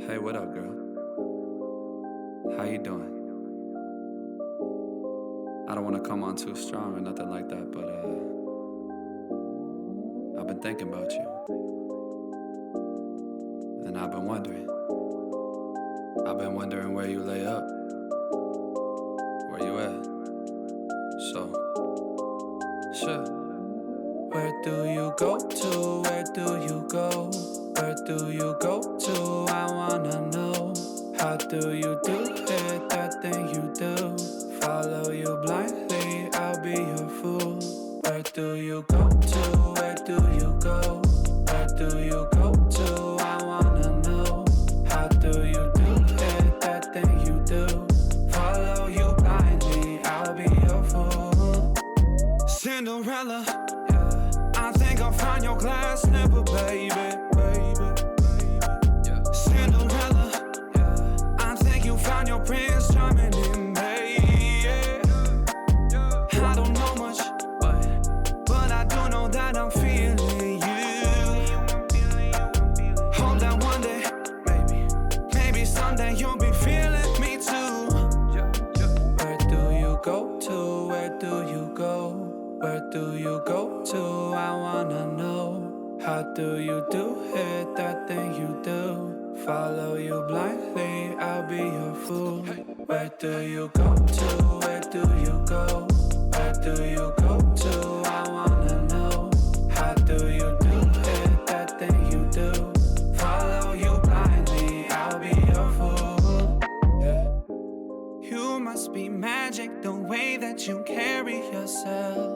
Hey, what up, girl? How you doing? I don't want to come on too strong or nothing like that, but I've been thinking about you. And I've been wondering where you lay up. Where you at? So, sure. Where do you go to? Where do you go? Where do you go to? I wanna know. How do you do it? That thing you do. Follow you blindly, I'll be your fool. Where do you go to? Where do you go? Where do you go to? I wanna know. How do you do it? That thing you do. Follow you blindly, I'll be your fool. Cinderella, I think I'll find your glass slipper, baby. Cinderella, I think you found your prince charming in me. I don't know much, but I do know that I'm feeling you. Hope that one day, maybe someday you'll be feeling me too. Where do you go to? Where do you go? Where do you go to? I wanna know. How do you do it? That thing you do. Follow you blindly, I'll be your fool. Where do you go to? Where do you go? Where do you go to? I wanna know. How do you do it? That thing you do. Follow you blindly, I'll be your fool. You must be magic, the way that you carry yourself.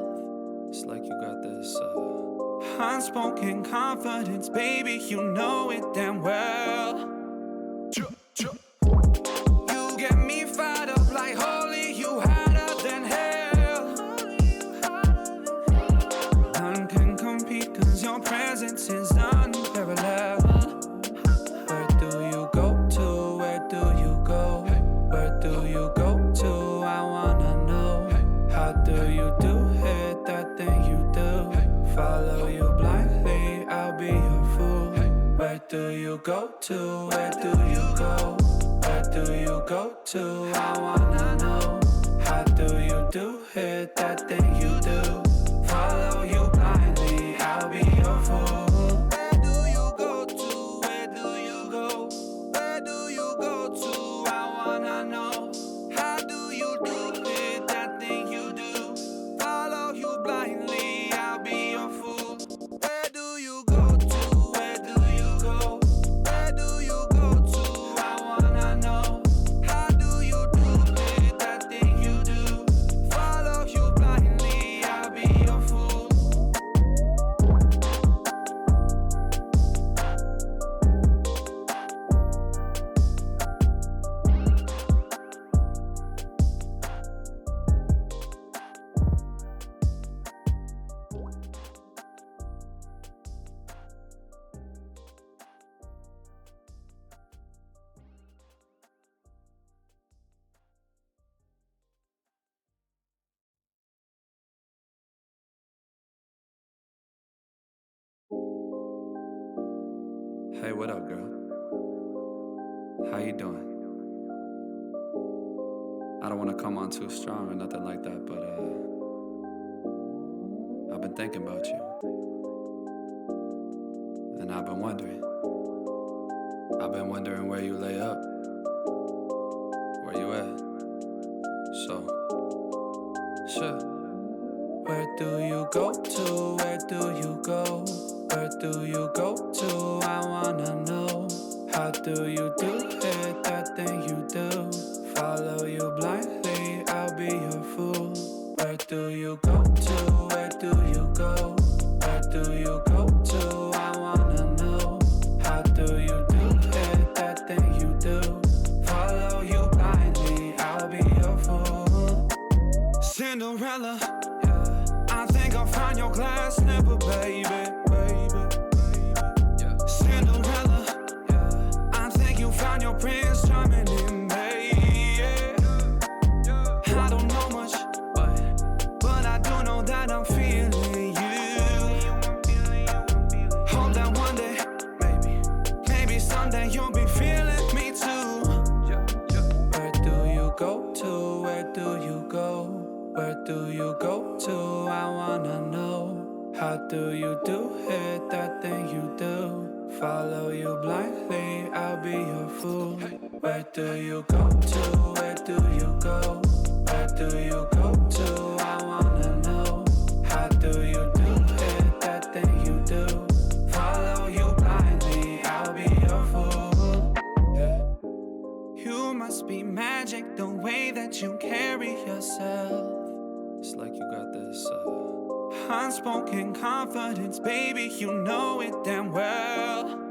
It's like you got this unspoken confidence, baby, you know it damn well. You get me fired up like holy, you hotter than hell. None can compete cause your presence is unparalleled. Where do you go to? Where do you go? Where do you go to? I wanna know. How do you do it? That thing you do. Follow you blindly, I'll be your fool. Where do you go to? Where do you go? Where do you go to? I wanna know. How do you do it? That thing you do. Follow you blindly, I'll be your fool. Where do you go to? Where do you go? Where do you go to? I wanna know. How do you do it? That thing you do. Follow you blindly, I'll be your fool. Where do you go to? Where do you go? Where do you go to? I wanna know. How do you do it? That thing you do. Follow you blindly, I'll be your fool. Hey, what up, girl? How you doing? I don't want to come on too strong or nothing like that, but I've been thinking about you. And I've been wondering where you lay up. Where you at? So, sure. Where do you go to? Where do you go? Where do you go to? I wanna know. How do you do it? That thing you do. Follow you blindly, I'll be your fool. Where do you go to? Where do you go? Where do you go to? I wanna know. How do you do it? That thing you do. Follow you blindly, I'll be your fool. Cinderella, I think I'll find your glass slipper, baby. Cinderella, I think you found your prince charming in me. I don't know much, but I do know that I'm feeling you. Hope that one day, maybe someday you'll be feeling do you go to? I wanna know. How do you do it, that thing you do? Follow you blindly, I'll be your fool. Where do you go to? Where do you go? Where do you go to? I wanna know. How do you do it, that thing you do? Follow you blindly, I'll be your fool. Yeah. You must be magic, the way that you carry yourself. It's like you got this unspoken confidence, baby, you know it damn well.